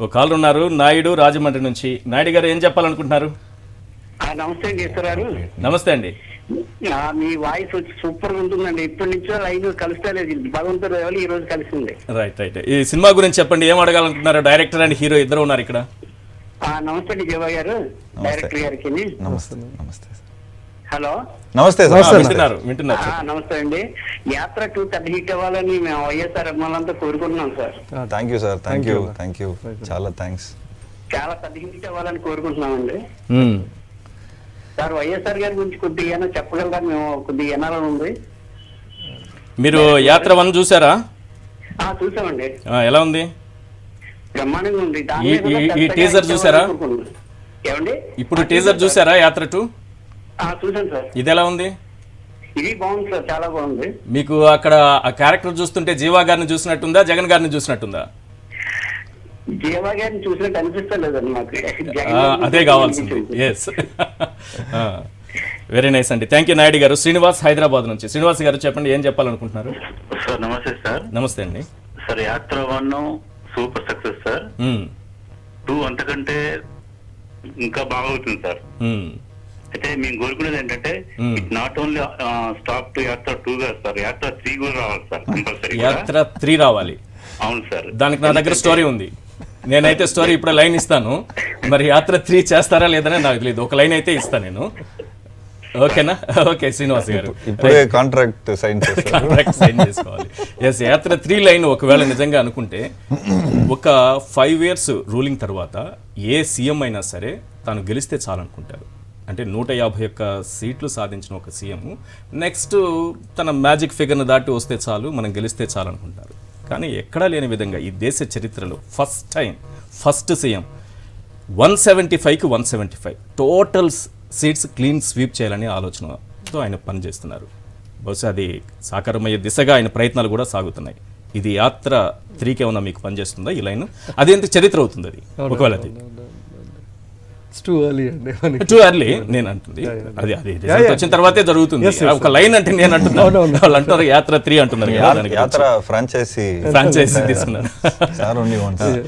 ఒక కాలర్ ఉన్నారు, నాయుడు రాజమండ్రి నుంచి. నాయుడు గారు ఏం చెప్పాలనుకుంటున్నారు? నమస్తే అండి ఈశ్వర్ గారు. నమస్తే అండి. మీ వాయిస్ వచ్చి సూపర్ గా ఉంటుందండి. ఇప్పటి నుంచో లైన్ కలుస్తలేదు, భగవంతుడు ఎవరు ఈ రోజు కలిసింది. Right right. ఈ సినిమా గురించి చెప్పండి, ఏం అడగాలనుకుంటున్నారు? డైరెక్టర్ అండ్ హీరో ఇద్దరు ఉన్నారు ఇక్కడ. నమస్తే అండి జీవా గారు, డైరెక్టర్ గారికి. నమస్తే నమస్తే. హలో నమస్తే వింటున్నారు వింటున్నారు. నమస్తే అండి. యాత్ర 2 పెద్ద హిట్ అవ్వాలని మేము వైఎస్ఆర్ అభిమానులంతా కోరుకుంటున్నాం sir. Thank you sir, thank you చాలా థ్యాంక్స్. చాలా పెద్ద హిట్ అవ్వాలని కోరుకుంటున్నామండి సార్. వైఎస్ఆర్ గారి గురించి కొద్దిగా ఏమైనా చెప్పగలరా? మేము కొద్దిగా వినాలని ఉంది. మీరు యాత్ర 1 చూసారా? చూసామండి. ఎలా ఉంది? బ్రహ్మాండంగా ఉంది. ఈ టీజర్ చూసారా? ఏమండి ఇప్పుడు టీజర్ చూసారా యాత్ర 2? చూసాను సార్. ఇది ఎలా ఉంది? ఇది బాగుంది సార్, చాలా బాగుంది. మీకు అక్కడ ఆ క్యారెక్టర్ చూస్తుంటే జీవా గారిని చూసినట్టుందా, జగన్ గారిని చూసినట్టుందా? జీవా గారిని చూసినట్టు అనిపిస్తలేదండి మాకు. అదే కావాల్సింది. ఎస్, వెరీ నైస్ అండి. థ్యాంక్ యూ నాయుడు గారు. శ్రీనివాస్ హైదరాబాద్ నుంచి. శ్రీనివాస్ గారు చెప్పండి, ఏం చెప్పాలనుకుంటున్నారు? సార్ నమస్తే సార్. నమస్తే అండి సార్. యాత్ర 1 సూపర్ సక్సెస్ సార్. 2 అంతకంటే ఇంకా బాగా అవుతుంది సార్. అయితే మేము కోరుకునేది ఏంటంటే it not only stop to యాత్ర 2 కాదు సార్, యాత్ర 3 కూడా రావాలి సార్, కంపల్సరీ. యాత్ర 3 రావాలి. అవును సార్. దానికి నా దగ్గర స్టోరీ ఉంది. నేనైతే స్టోరీ ఇప్పుడు లైన్ ఇస్తాను, మరి యాత్ర 3 చేస్తారా లేదని నాకు తెలియదు. ఒక లైన్ అయితే ఇస్తాను నేను. ఓకేనా? ఓకే శ్రీనివాస్ గారు, ఇప్పుడే కాంట్రాక్ట్ సైన్ చేసుకోవాలి. ఎస్, యాత్ర 3 లైన్ ఒకవేళ నిజంగా అనుకుంటే ఒక 5 years రూలింగ్ తర్వాత ఏ సీఎం అయినా సరే తాను గెలిస్తే చాలనుకుంటారు. అంటే 151 సీట్లు సాధించిన ఒక సీఎం నెక్స్ట్ తన మ్యాజిక్ ఫిగర్ను దాటి వస్తే చాలు, మనం గెలిస్తే చాలు అనుకుంటారు. కానీ ఎక్కడా లేని విధంగా ఈ దేశ చరిత్రలో ఫస్ట్ సీఎం 175కి 175 టోటల్ సీట్స్ క్లీన్ స్వీప్ చేయాలనే ఆలోచనతో ఆయన పనిచేస్తున్నారు. బహుశా అది సాకారమయ్యే దిశగా ఆయన ప్రయత్నాలు కూడా సాగుతున్నాయి. ఇది యాత్ర 3కి ఏమన్నా మీకు పనిచేస్తుందా ఈ లైన్? అదేంత చరిత్ర అవుతుంది అది ఒకవేళ? అది టూ ఎర్లీ నేను అంటుంది. అది వచ్చిన తర్వాతే జరుగుతుంది. ఒక లైన్ అంటే నేను అంటున్నాను, వాళ్ళు అంటారు యాత్ర 3 అంటున్నారు. యాత్ర ఫ్రాంచైజీ తీసుకున్నారు.